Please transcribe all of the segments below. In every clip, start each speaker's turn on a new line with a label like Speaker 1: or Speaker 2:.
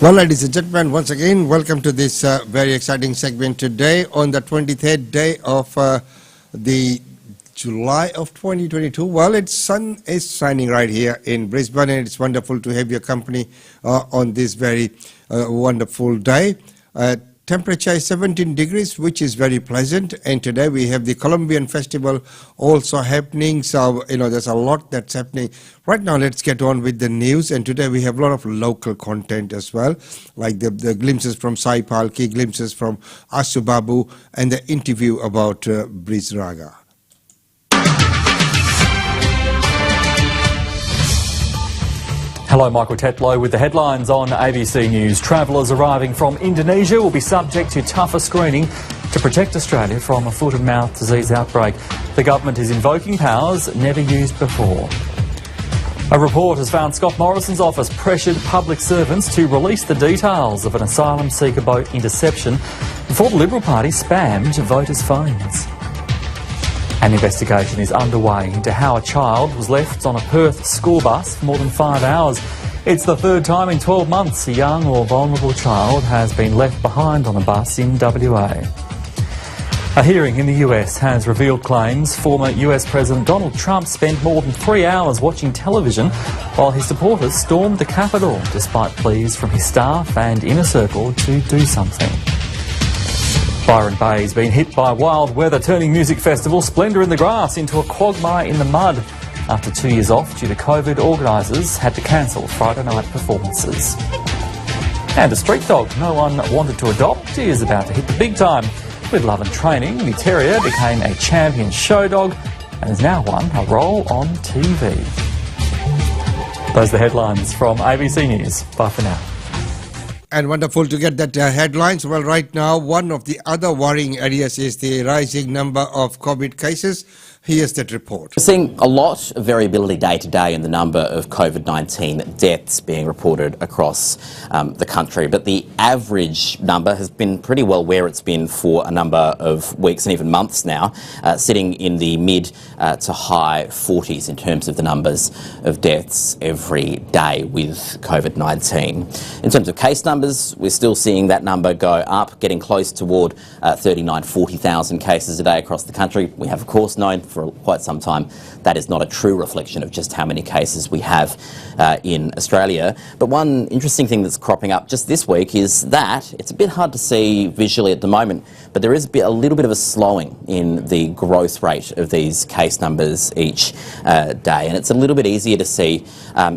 Speaker 1: Well, ladies and gentlemen, once again, welcome to this very exciting segment today on the 23rd day of the July of 2022. Well, its sun is shining right here in Brisbane, and it's wonderful to have your company on this very wonderful day. Temperature is 17 degrees, which is very pleasant. And today we have the Colombian Festival also happening. So, there's a lot that's happening. Right now, let's get on with the news. And today we have a lot of local content as well, like the glimpses from Palki, glimpses from Ashu, Babu, and the interview about Breeze Raga.
Speaker 2: Hello, Michael Tetlow with the headlines on ABC News. Travellers arriving from Indonesia will be subject to tougher screening to protect Australia from a foot and mouth disease outbreak. The government is invoking powers never used before. A report has found Scott Morrison's office pressured public servants to release the details of an asylum seeker boat interception before the Liberal Party spammed voters' phones. An investigation is underway into how a child was left on a Perth school bus for more than 5 hours. It's the third time in 12 months a young or vulnerable child has been left behind on a bus in WA. A hearing in the US has revealed claims former US President Donald Trump spent more than 3 hours watching television while his supporters stormed the Capitol, despite pleas from his staff and inner circle to do something. Byron Bay has been hit by wild weather, turning music festival Splendour in the Grass into a quagmire in the mud. After 2 years off due to COVID, organisers had to cancel Friday night performances. And a street dog no one wanted to adopt is about to hit the big time. With love and training, the terrier became a champion show dog and has now won a role on TV. Those are the headlines from ABC News. Bye for now.
Speaker 1: And wonderful to get that headlines. Well, right now, one of the other worrying areas is the rising number of COVID cases. Here's that report.
Speaker 3: We're seeing a lot of variability day to day in the number of COVID-19 deaths being reported across the country, but the average number has been pretty well where it's been for a number of weeks and even months now, sitting in the mid to high 40s in terms of the numbers of deaths every day with COVID-19. In terms of case numbers, we're still seeing that number go up, getting close toward 40,000 cases a day across the country. We have, of course, known for quite some time that is not a true reflection of just how many cases we have in Australia. But one interesting thing that's cropping up just this week is that it's a bit hard to see visually at the moment, but there is a little bit of a slowing in the growth rate of these case numbers each day. And it's a little bit easier to see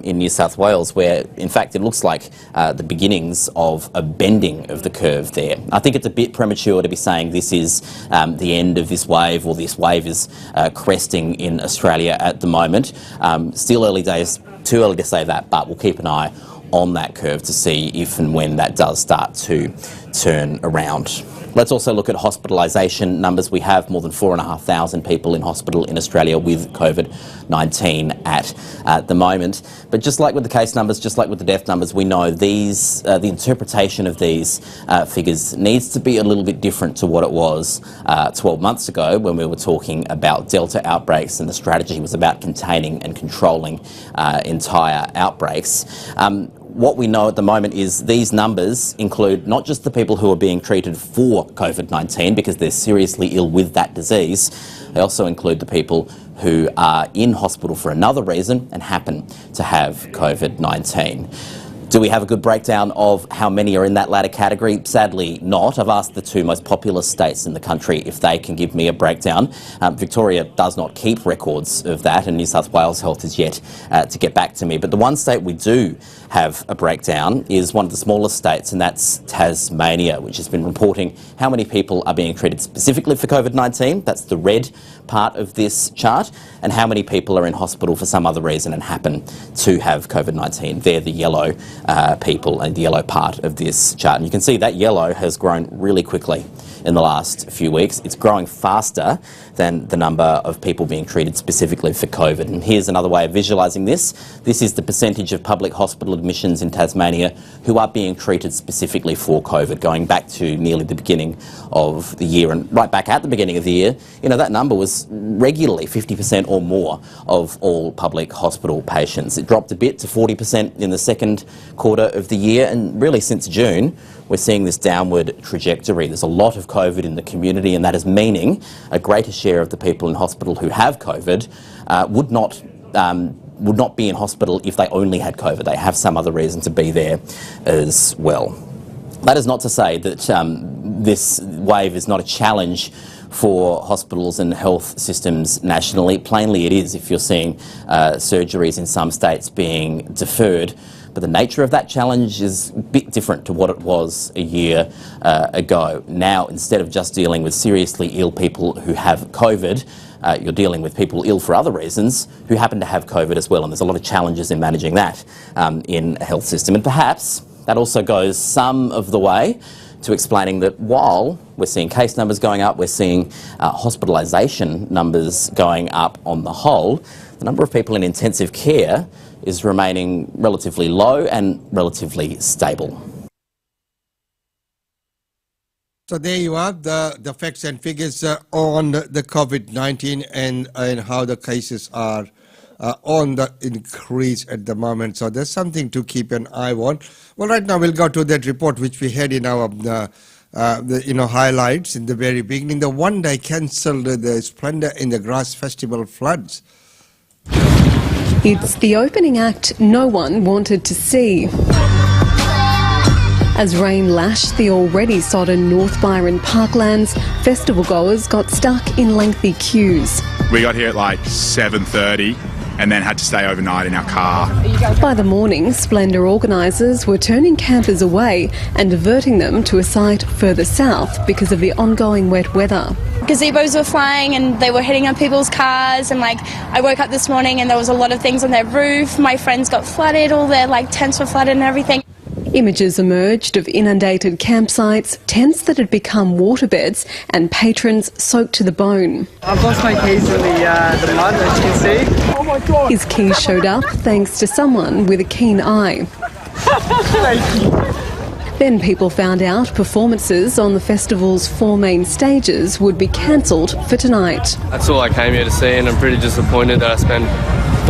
Speaker 3: in New South Wales, where in fact it looks like the beginnings of a bending of the curve there. I think it's a bit premature to be saying this is the end of this wave, or this wave is cresting in Australia at the moment. Still early days, too early to say that, but we'll keep an eye on that curve to see if and when that does start to turn around. Let's also look at hospitalisation numbers. We have more than 4,500 people in hospital in Australia with COVID-19 at the moment. But just like with the case numbers, just like with the death numbers, we know these the interpretation of these figures needs to be a little bit different to what it was 12 months ago, when we were talking about Delta outbreaks and the strategy was about containing and controlling entire outbreaks. What we know at the moment is these numbers include not just the people who are being treated for COVID-19 because they're seriously ill with that disease, they also include the people who are in hospital for another reason and happen to have COVID-19. Do we have a good breakdown of how many are in that latter category? Sadly not. I've asked the two most populous states in the country if they can give me a breakdown. Victoria does not keep records of that, and New South Wales Health is yet to get back to me. But the one state we do have a breakdown is one of the smallest states, and that's Tasmania, which has been reporting how many people are being treated specifically for COVID-19. That's the red part of this chart, and how many people are in hospital for some other reason and happen to have COVID-19. They're the yellow people and the yellow part of this chart. And you can see that yellow has grown really quickly in the last few weeks. It's growing faster than the number of people being treated specifically for COVID. And here's another way of visualising this. This is the percentage of public hospital admissions in Tasmania who are being treated specifically for COVID, going back to nearly the beginning of the year. And right back at the beginning of the year, you know, that number was regularly 50% or more of all public hospital patients. It dropped a bit to 40% in the second quarter of the year, and really since June we're seeing this downward trajectory. There's a lot of COVID in the community, and that is meaning a greater share of the people in hospital who have COVID would not be in hospital if they only had COVID. They have some other reason to be there as well. That is not to say that this wave is not a challenge for hospitals and health systems nationally. Plainly it is, if you're seeing surgeries in some states being deferred. But the nature of that challenge is a bit different to what it was a year ago. Now, instead of just dealing with seriously ill people who have COVID, you're dealing with people ill for other reasons who happen to have COVID as well. And there's a lot of challenges in managing that in a health system. And perhaps that also goes some of the way to explaining that while we're seeing case numbers going up, we're seeing hospitalisation numbers going up on the whole, the number of people in intensive care is remaining relatively low and relatively stable.
Speaker 1: So there you are, the facts and figures on the COVID-19 and how the cases are on the increase at the moment. So there's something to keep an eye on. Well, right now we'll go to that report which we had in our highlights in the very beginning. The one day cancelled the Splendour in the Grass Festival floods.
Speaker 4: It's the opening act no one wanted to see. As rain lashed the already sodden North Byron parklands, festival goers got stuck in lengthy queues.
Speaker 5: We got here at like 7:30 and then had to stay overnight in our car.
Speaker 4: By the morning, Splendour organisers were turning campers away and diverting them to a site further south because of the ongoing wet weather.
Speaker 6: Gazebos were flying and they were hitting on people's cars, and I woke up this morning and there was a lot of things on their roof. My friends got flooded, all their tents were flooded and everything.
Speaker 4: Images emerged of inundated campsites, tents that had become waterbeds, and patrons soaked to the bone.
Speaker 7: I've lost my keys in the mud, as you can see. Oh my God!
Speaker 4: His keys showed up thanks to someone with a keen eye.
Speaker 7: Thank you.
Speaker 4: Then people found out performances on the festival's 4 main stages would be cancelled for tonight.
Speaker 8: That's all I came here to see, and I'm pretty disappointed that I spent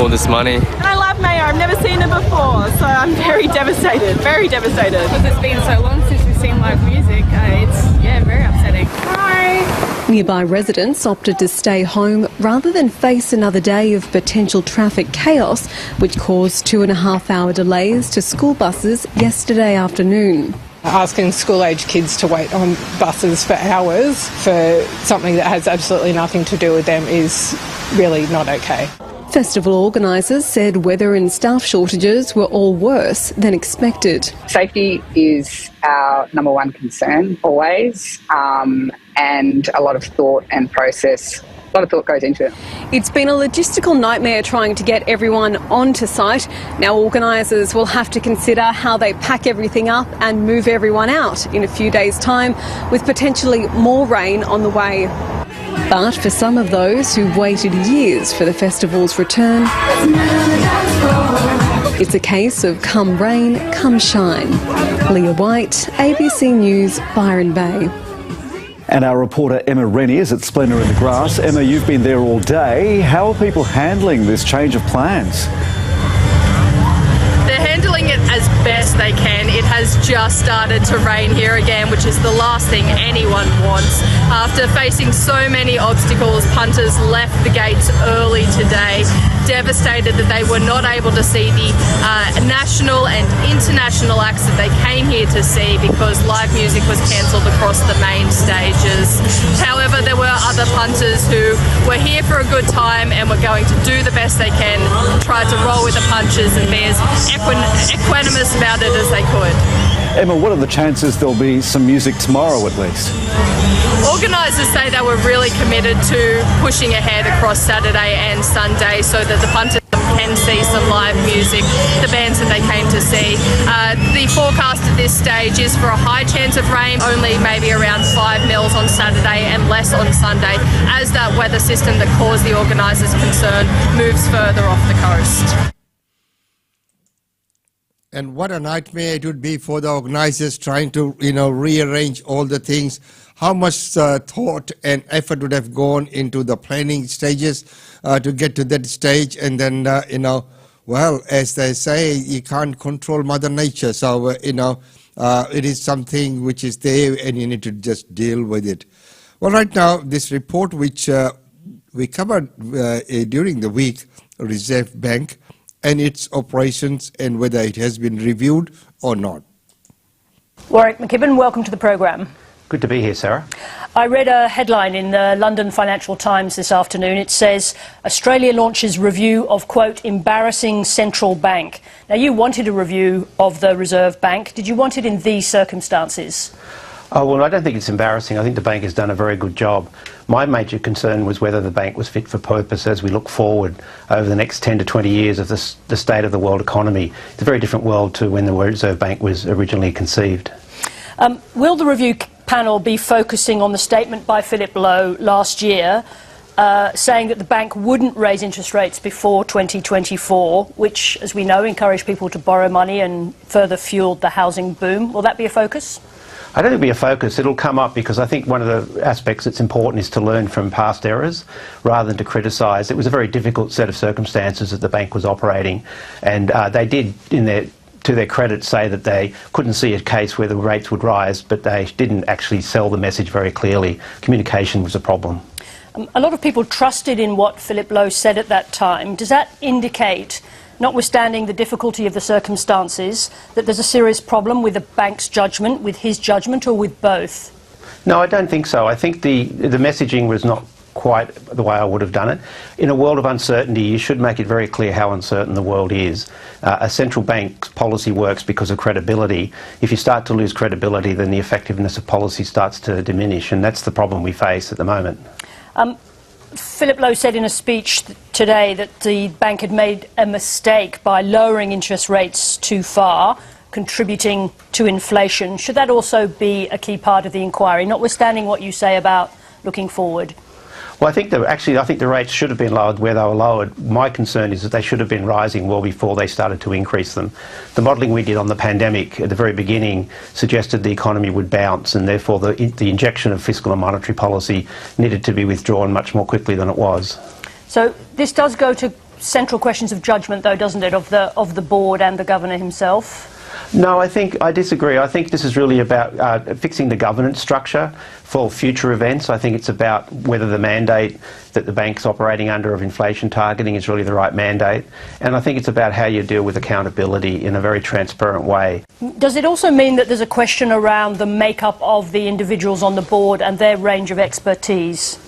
Speaker 8: all this money.
Speaker 9: I love Mayo, I've never seen her before, so I'm very devastated, very devastated.
Speaker 10: Because it's been so long since we've seen live music, it's very upsetting.
Speaker 9: Hi!
Speaker 4: Nearby residents opted to stay home rather than face another day of potential traffic chaos, which caused 2.5-hour delays to school buses yesterday afternoon.
Speaker 7: Asking school-age kids to wait on buses for hours for something that has absolutely nothing to do with them is really not okay.
Speaker 4: Festival organisers said weather and staff shortages were all worse than expected.
Speaker 11: Safety is our number one concern always, and a lot of thought and process. A lot of thought goes into it.
Speaker 4: It's been a logistical nightmare trying to get everyone onto site. Now organisers will have to consider how they pack everything up and move everyone out in a few days' time, with potentially more rain on the way. But for some of those who've waited years for the festival's return, it's a case of come rain, come shine. Leah White, ABC News, Byron Bay.
Speaker 12: And our reporter Emma Rennie is at Splendour in the Grass. Emma, you've been there all day. How are people handling this change of plans?
Speaker 10: They're handling it as best they can. It has just started to rain here again, which is the last thing anyone wants. After facing so many obstacles, punters left the gates early today, devastated that they were not able to see the national and international acts that they came here to see because live music was cancelled across the main stages. However, there were other punters who were here for a good time and were going to do the best they can, try to roll with the punches and be as equanimous about it as they could.
Speaker 12: Emma, what are the chances there'll be some music tomorrow at least?
Speaker 10: Organisers say they were really committed to pushing ahead across Saturday and Sunday so that the punters can again see some live music, the bands that they came to see. The forecast at this stage is for a high chance of rain, only maybe around 5 mils on Saturday and less on Sunday, as that weather system that caused the organisers concern moves further off the coast.
Speaker 1: And what a nightmare it would be for the organisers trying to, rearrange all the things. How much thought and effort would have gone into the planning stages to get to that stage. And then, well, as they say, you can't control Mother Nature. So, it is something which is there and you need to just deal with it. Well, right now, this report which we covered during the week, Reserve Bank and its operations and whether it has been reviewed or not.
Speaker 13: Warwick McKibben, welcome to the programme.
Speaker 14: Good to be here, Sarah.
Speaker 13: I read a headline in the London Financial Times this afternoon. It says, Australia launches review of, quote, embarrassing central bank. Now, you wanted a review of the Reserve Bank. Did you want it in these circumstances?
Speaker 14: Oh, well, I don't think it's embarrassing. I think the bank has done a very good job. My major concern was whether the bank was fit for purpose as we look forward over the next 10 to 20 years of the state of the world economy. It's a very different world to when the Reserve Bank was originally conceived.
Speaker 13: Will the review panel be focusing on the statement by Philip Lowe last year saying that the bank wouldn't raise interest rates before 2024, which, as we know, encouraged people to borrow money and further fueled the housing boom? Will that be a focus?
Speaker 14: I don't think it'll be a focus. It'll come up because I think one of the aspects that's important is to learn from past errors rather than to criticise. It was a very difficult set of circumstances that the bank was operating, and they did, to their credit, say that they couldn't see a case where the rates would rise, but they didn't actually sell the message very clearly. Communication was a problem.
Speaker 13: A lot of people trusted in what Philip Lowe said at that time. Does that indicate, notwithstanding the difficulty of the circumstances, that there's a serious problem with the bank's judgment, with his judgment, or with both?
Speaker 14: No, I don't think so. I think the messaging was not quite the way I would have done it. In a world of uncertainty, you should make it very clear how uncertain the world is. A central bank's policy works because of credibility. If you start to lose credibility, then the effectiveness of policy starts to diminish, and that's the problem we face at the moment.
Speaker 13: Philip Lowe said in a speech today that the bank had made a mistake by lowering interest rates too far, contributing to inflation. Should that also be a key part of the inquiry, notwithstanding what you say about looking forward?
Speaker 14: Well, I think the rates should have been lowered where they were lowered. My concern is that they should have been rising well before they started to increase them. The modelling we did on the pandemic at the very beginning suggested the economy would bounce, and therefore the injection of fiscal and monetary policy needed to be withdrawn much more quickly than it was.
Speaker 13: So this does go to central questions of judgment, though, doesn't it, of the board and the governor himself?
Speaker 14: No, I disagree. I think this is really about fixing the governance structure for future events. I think it's about whether the mandate that the bank's operating under of inflation targeting is really the right mandate. And I think it's about how you deal with accountability in a very transparent way.
Speaker 13: Does it also mean that there's a question around the makeup of the individuals on the board and their range of expertise?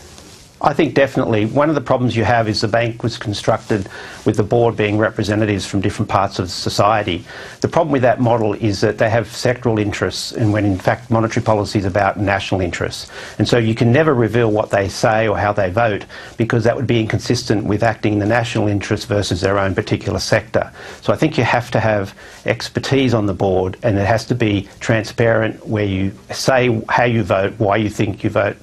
Speaker 14: I think definitely. One of the problems you have is the bank was constructed with the board being representatives from different parts of society. The problem with that model is that they have sectoral interests, and when in fact monetary policy is about national interests. And so you can never reveal what they say or how they vote, because that would be inconsistent with acting in the national interest versus their own particular sector. So I think you have to have expertise on the board, and it has to be transparent, where you say how you vote, why you think you vote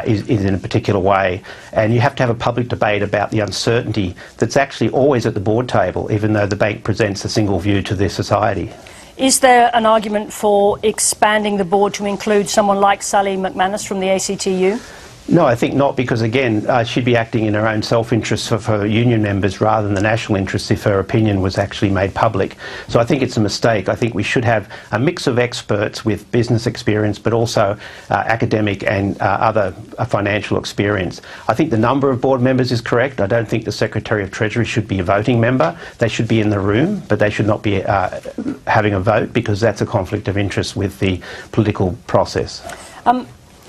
Speaker 14: is in a particular way. And you have to have a public debate about the uncertainty that's actually always at the board table, even though the bank presents a single view to their society.
Speaker 13: Is there an argument for expanding the board to include someone like Sally McManus from the ACTU?
Speaker 14: No, I think not, because again, she'd be acting in her own self-interest of her union members rather than the national interest if her opinion was actually made public. So I think it's a mistake. I think we should have a mix of experts with business experience, but also academic and other financial experience. I think the number of board members is correct. I don't think the Secretary of Treasury should be a voting member. They should be in the room, but they should not be having a vote, because that's a conflict of interest with the political process.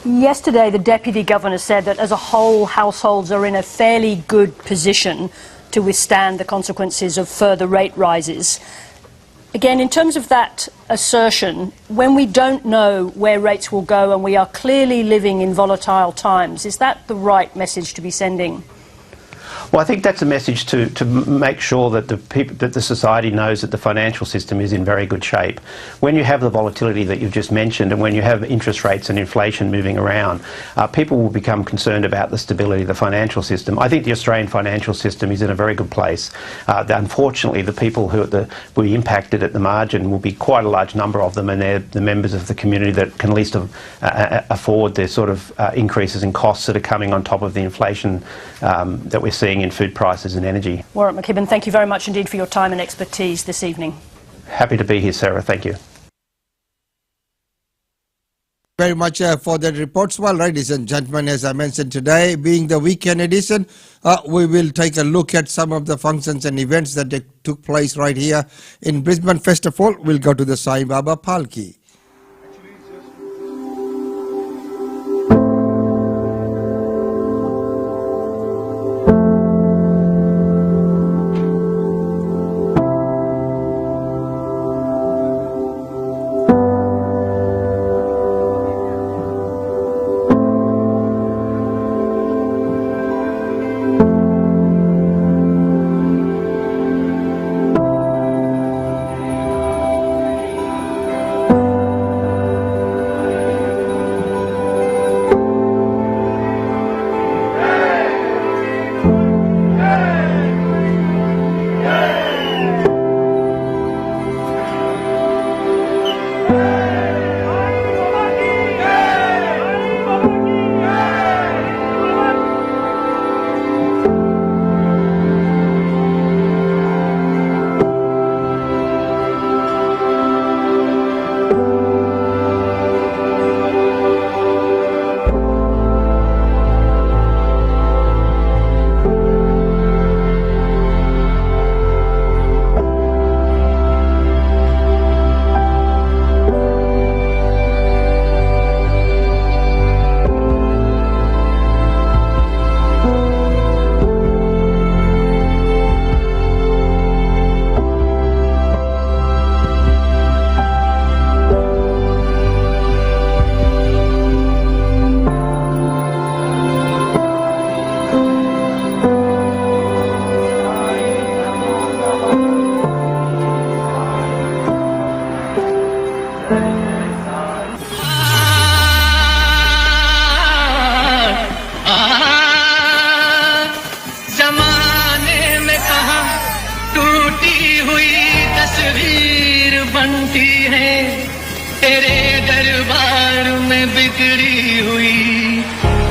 Speaker 13: Yesterday, the Deputy Governor said that as a whole, households are in a fairly good position to withstand the consequences of further rate rises. Again, in terms of that assertion, when we don't know where rates will go and we are clearly living in volatile times, is that the right message to be sending?
Speaker 14: Well, I think that's a message to make sure that the society knows that the financial system is in very good shape. When you have the volatility that you've just mentioned, and when you have interest rates and inflation moving around, people will become concerned about the stability of the financial system. I think the Australian financial system is in a very good place. Unfortunately, the people who will be impacted at the margin will be quite a large number of them, and they're the members of the community that can least afford the sort of increases in costs that are coming on top of the inflation that we're seeing in food prices and energy.
Speaker 13: Warwick McKibben, thank you very much indeed for your time and expertise this evening.
Speaker 14: Happy to be here, Sarah. Thank you.
Speaker 1: Very much for the reports. Well, ladies and gentlemen, as I mentioned today, being the weekend edition, we will take a look at some of the functions and events that took place right here in Brisbane. First of all, we'll go to the Sai Baba Palki.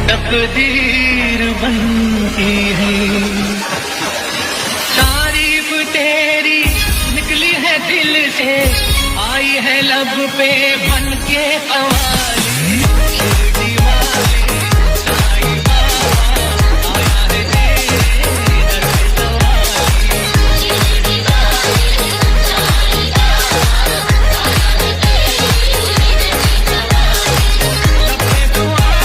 Speaker 15: तकदीर बनती है तारीफ तेरी निकली है दिल से आई है लब पे बन के कवाली शिरडी वाले साईं बाबा आया है तेरे दर पे सवारी शिरडी वाले साईं बाबा आया है तेरे दर पे सवारी लबे दुआएं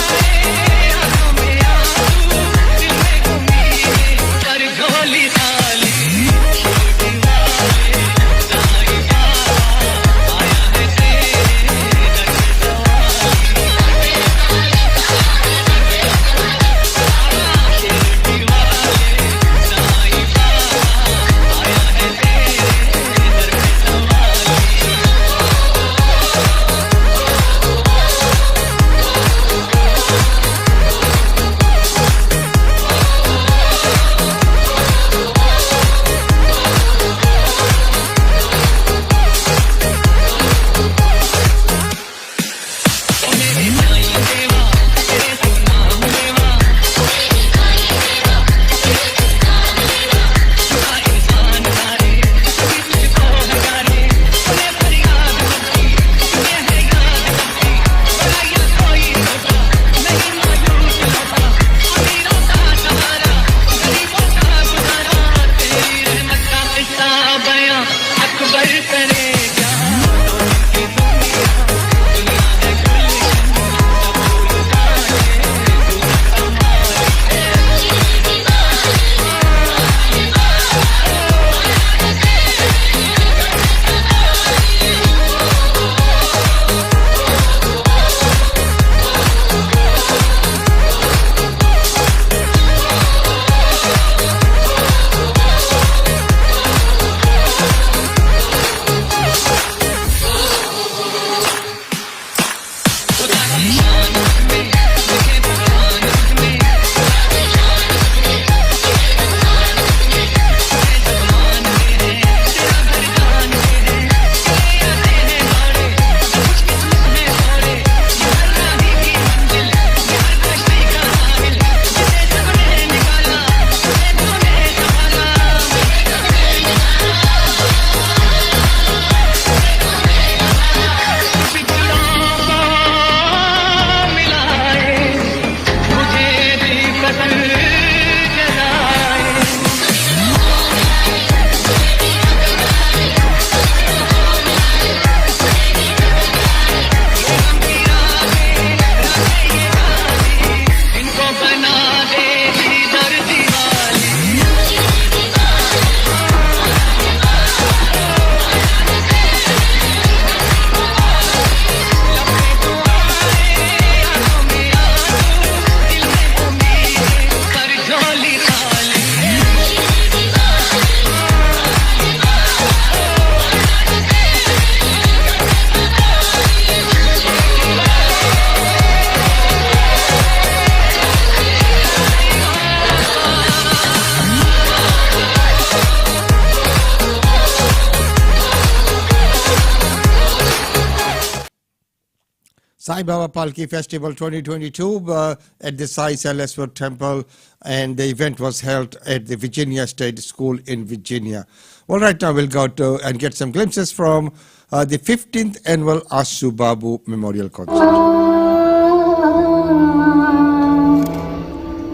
Speaker 1: Sai Baba Palki Festival 2022 at the Sai Saleswar Temple, and the event was held at the Virginia State School in Virginia. Well, right now we'll go to and get some glimpses from the 15th annual Ashu Babu Memorial Concert.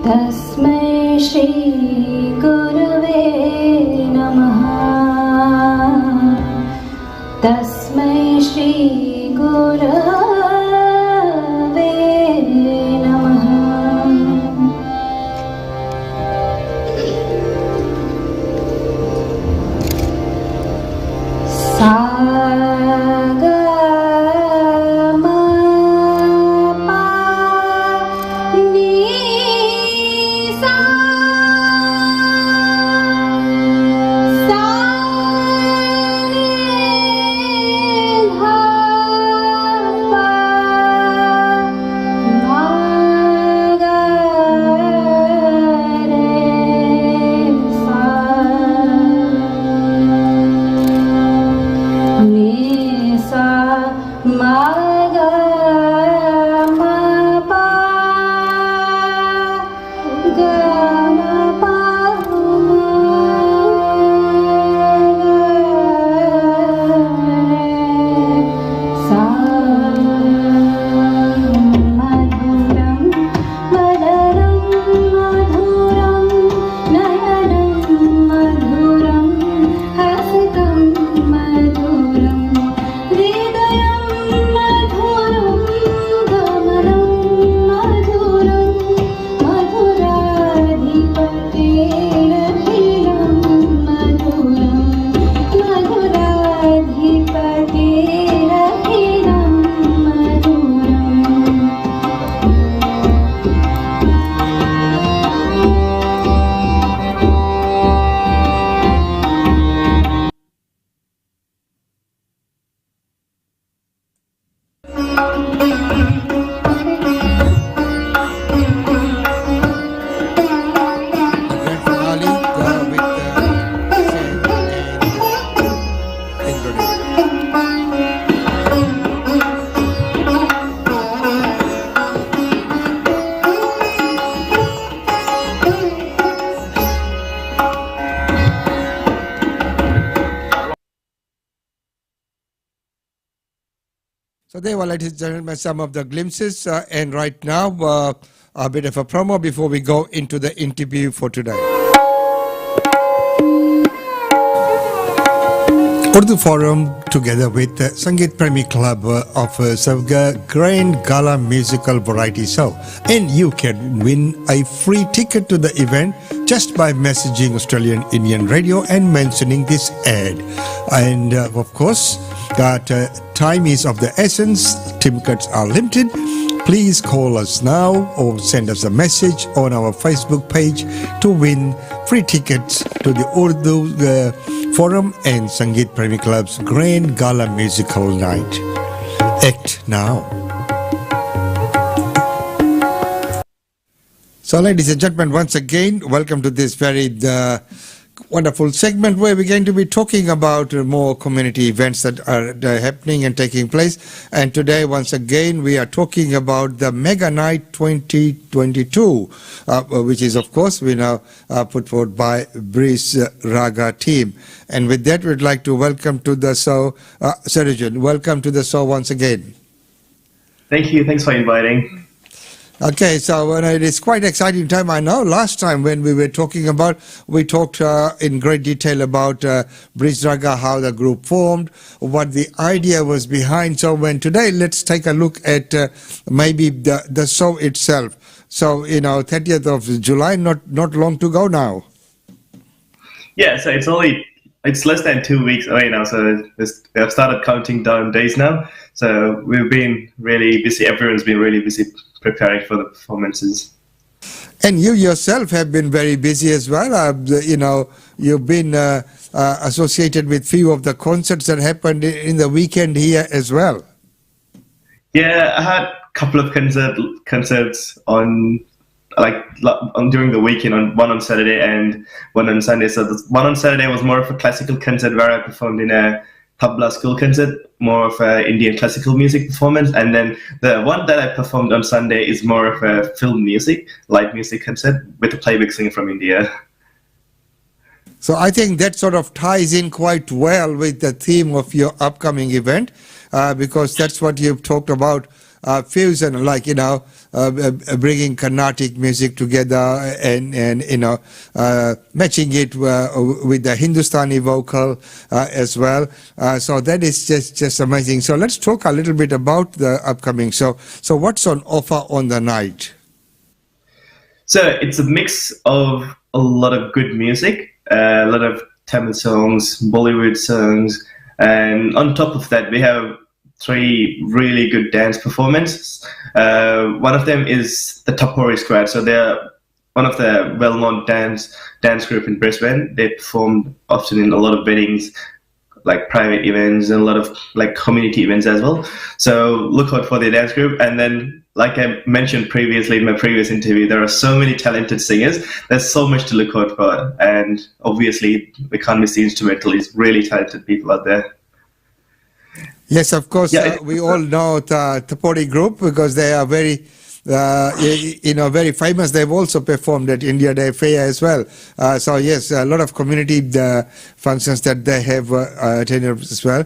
Speaker 16: Tasmai Shri Gurave Namaha. Tasmai Shri Gurave
Speaker 1: So there were, ladies and gentlemen, some of the glimpses, and right now a bit of a promo before we go into the interview for today. Urdu Forum, together with the Sangeet Premi Club, offers a grand gala musical variety show, and you can win a free ticket to the event just by messaging Australian Indian Radio and mentioning this ad. And of course, that time is of the essence. Tickets are limited. Please call us now or send us a message on our Facebook page to win free tickets to the Urdu Forum and Sangeet Premi Club's Grand Gala Musical Night. Act now. So, ladies and gentlemen, once again, welcome to this very wonderful segment where we're going to be talking about more community events that are happening and taking place. And today, once again, we are talking about the Mega Night 2022, which is, of course, we now put forward by Breeze Raga team. And with that, we'd like to welcome to the show, Sarujun. Welcome to the show once again.
Speaker 17: Thank you. Thanks for inviting.
Speaker 1: Okay, so it is quite exciting time. I know last time when we were talking about, we talked in great detail about Breeze Raga, how the group formed, what the idea was behind. So when today, let's take a look at maybe the show itself. So, 30th of July, not long to go now.
Speaker 17: Yeah, so it's less than 2 weeks away now. So they've started counting down days now. So we've been really busy. Everyone's been really busy preparing for the performances.
Speaker 1: And you yourself have been very busy as well. You've been associated with few of the concerts that happened in the weekend here as well.
Speaker 17: Yeah, I had a couple of concerts on during the weekend, one on Saturday and one on Sunday. So the one on Saturday was more of a classical concert where I performed in a tabla school concert, more of a Indian classical music performance, and then the one that I performed on Sunday is more of a film music, live music concert with a playback singer from India.
Speaker 1: So I think that sort of ties in quite well with the theme of your upcoming event, because that's what you've talked about, fusion, like, bringing Carnatic music together and matching it with the Hindustani vocal as well. So that is just amazing. So let's talk a little bit about the upcoming show. So what's on offer on the night?
Speaker 17: So it's a mix of a lot of good music, a lot of Tamil songs, Bollywood songs, and on top of that we have 3 really good dance performances. One of them is the Tapori Squad. So they're one of the well-known dance group in Brisbane. They perform often in a lot of weddings, like private events, and a lot of like community events as well. So look out for their dance group. And then, like I mentioned previously in my previous interview, there are so many talented singers. There's so much to look out for. And obviously, we can't miss the instrumentalists, really talented people out there.
Speaker 1: Yes, of course. We all know the Tapori group because they are very, very famous. They've also performed at India Day Fair as well. So yes, a lot of community functions that they have attended as well.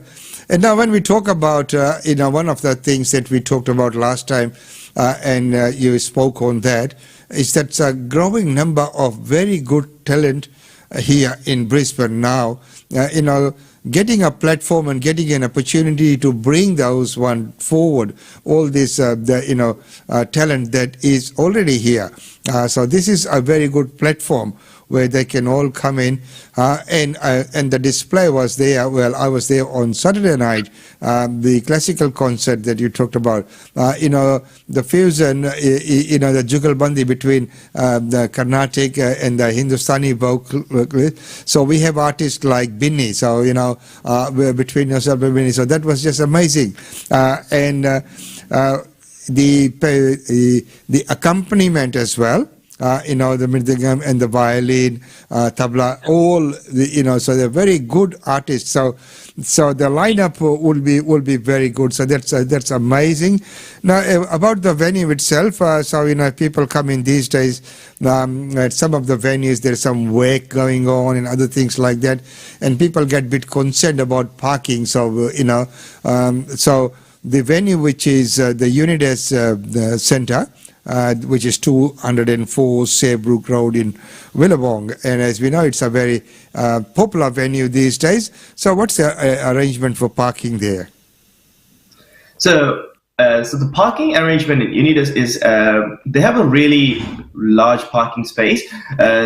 Speaker 1: And now when we talk about, one of the things that we talked about last time, and you spoke on that, is that a growing number of very good talent here in Brisbane now, getting a platform and getting an opportunity to bring those one forward, all this, talent that is already here. So this is a very good platform where they can all come in, and the display was there. Well, I was there on Saturday night, the classical concert that you talked about, the fusion, the jugalbandi between the Carnatic and the Hindustani vocal. So we have artists like Binny, so, between yourself and Binny. So that was just amazing. The accompaniment as well, the mridangam and the violin, tabla, all, so they're very good artists. So the lineup will be very good. So that's amazing. Now about the venue itself, if people come in these days, at some of the venues there's some wake going on and other things like that, and people get a bit concerned about parking. So so the venue, which is the Unides Centre, which is 204 Saybrook Road in Willabong, and as we know, it's a very popular venue these days. So what's the arrangement for parking there?
Speaker 17: So the parking arrangement in Unides is they have a really large parking space,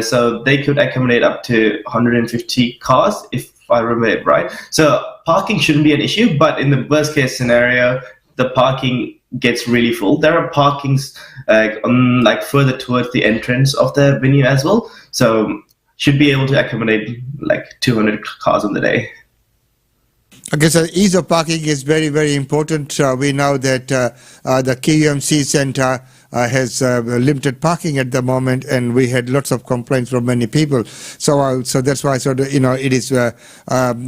Speaker 17: so they could accommodate up to 150 cars, if I remember it right. So parking shouldn't be an issue, but in the worst case scenario, the parking gets really full. There are parkings further towards the entrance of the venue as well, so should be able to accommodate like 200 cars on the day.
Speaker 1: Okay, so ease of parking is very, very important. We know that the KUMC Centre has limited parking at the moment, and we had lots of complaints from many people. So that's why it is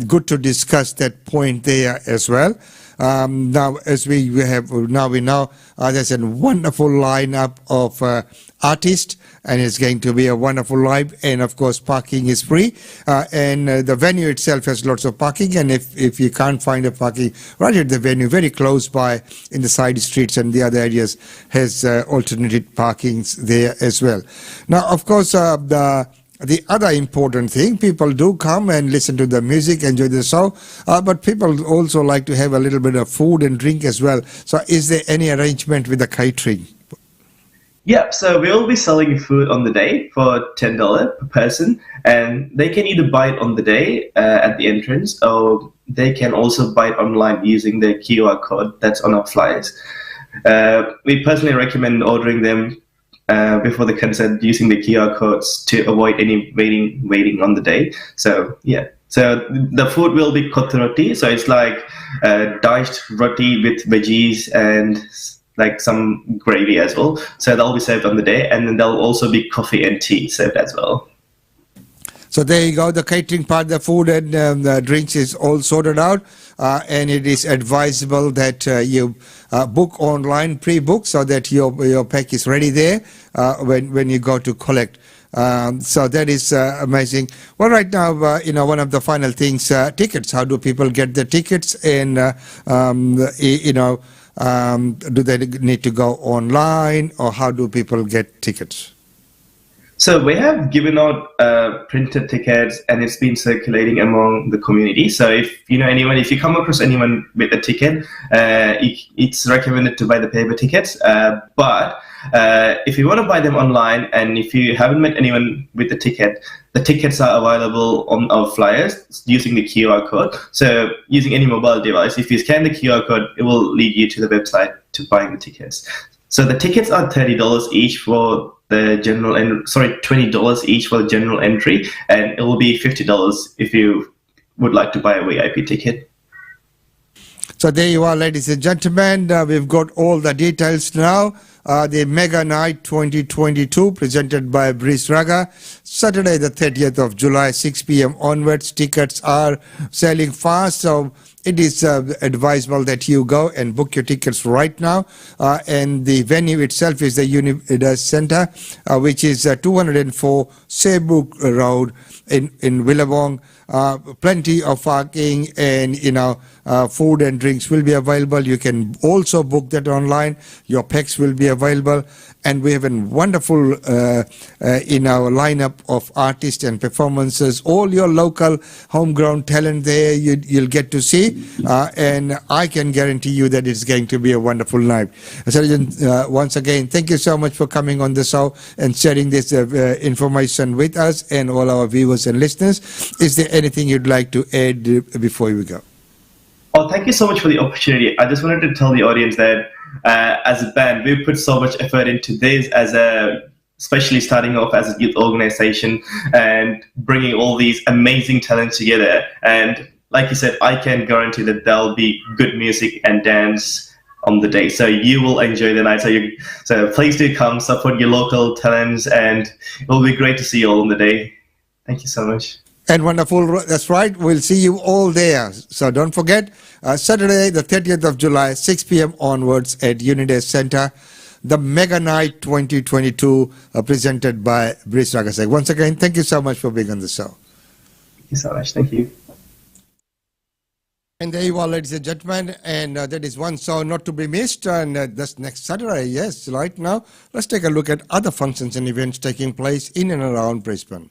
Speaker 1: good to discuss that point there as well. Now, as we know, there's a wonderful lineup of artists, and it's going to be a wonderful live. And of course, parking is free, and the venue itself has lots of parking. And if you can't find a parking right at the venue, very close by in the side streets and the other areas, has alternative parkings there as well. Now, of course, the other important thing, people do come and listen to the music, enjoy the show, but people also like to have a little bit of food and drink as well. So is there any arrangement with the catering?
Speaker 17: Yeah, so we will be selling food on the day for $10 per person, and they can either buy it on the day at the entrance, or they can also buy it online using the QR code that's on our flyers. We personally recommend ordering them before the concert using the QR codes to avoid any waiting on the day. So yeah, so the food will be koth roti, so it's like diced roti with veggies and like some gravy as well. So that'll be served on the day, and then there'll also be coffee and tea served as well.
Speaker 1: So there you go. The catering part, the food and the drinks is all sorted out, and it is advisable that you book online, pre-book, so that your pack is ready there when you go to collect. So that is amazing. Well, right now, one of the final things, tickets. How do people get the tickets? And do they need to go online, or how do people get tickets?
Speaker 17: So we have given out printed tickets, and it's been circulating among the community. So if you know anyone, if you come across anyone with a ticket, it's recommended to buy the paper tickets. But if you want to buy them online, and if you haven't met anyone with the tickets are available on our flyers using the QR code. So using any mobile device, if you scan the QR code, it will lead you to the website to buy the tickets. So the tickets are $30 each for the general, and $20 each for the general entry, and it will be $50 if you would like to buy a VIP ticket.
Speaker 1: So there you are, ladies and gentlemen. We've got all the details now. The Mega Night 2022 presented by Breeze Raga. Saturday the 30th of July, 6 p.m. onwards. Tickets are selling fast, so it is advisable that you go and book your tickets right now. And the venue itself is the Unidas Centre, which is 204 Seabrook Road in Willawong. Plenty of parking, and food and drinks will be available. You can also book that online. Your packs will be available, and we have a wonderful in our lineup of artists and performances. All your local homegrown talent there you'll get to see, and I can guarantee you that it's going to be a wonderful night. Sergeant, once again, thank you so much for coming on the show and sharing this information with us and all our viewers and listeners. Is there anything you'd like to add before we go?
Speaker 17: Oh, thank you so much for the opportunity. I just wanted to tell the audience that as a band, we put so much effort into this, especially starting off as a youth organization and bringing all these amazing talents together. And like you said, I can guarantee that there'll be good music and dance on the day. So you will enjoy the night. So please do come, support your local talents, and it will be great to see you all on the day. Thank you so much.
Speaker 1: And wonderful, that's right. We'll see you all there. So don't forget, Saturday, the 30th of July, 6 p.m. onwards at Unidas Centre, the Mega Night 2022, presented by Breeze Raga. Once again, thank you so much for being on the show.
Speaker 17: Thank you so much. Thank you.
Speaker 1: And there you are, ladies and gentlemen, and that is one show not to be missed, and that's next Saturday, yes, right now. Let's take a look at other functions and events taking place in and around Brisbane.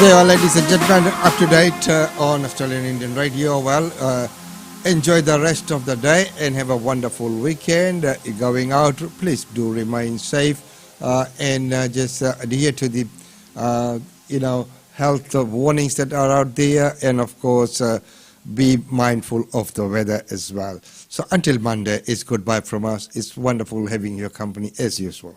Speaker 1: Okay, well, ladies and gentlemen, up to date on Australian Indian Radio. Well, enjoy the rest of the day and have a wonderful weekend. Going out, please do remain safe and just adhere to the, health warnings that are out there, and of course, be mindful of the weather as well. So until Monday, it's goodbye from us. It's wonderful having your company as usual.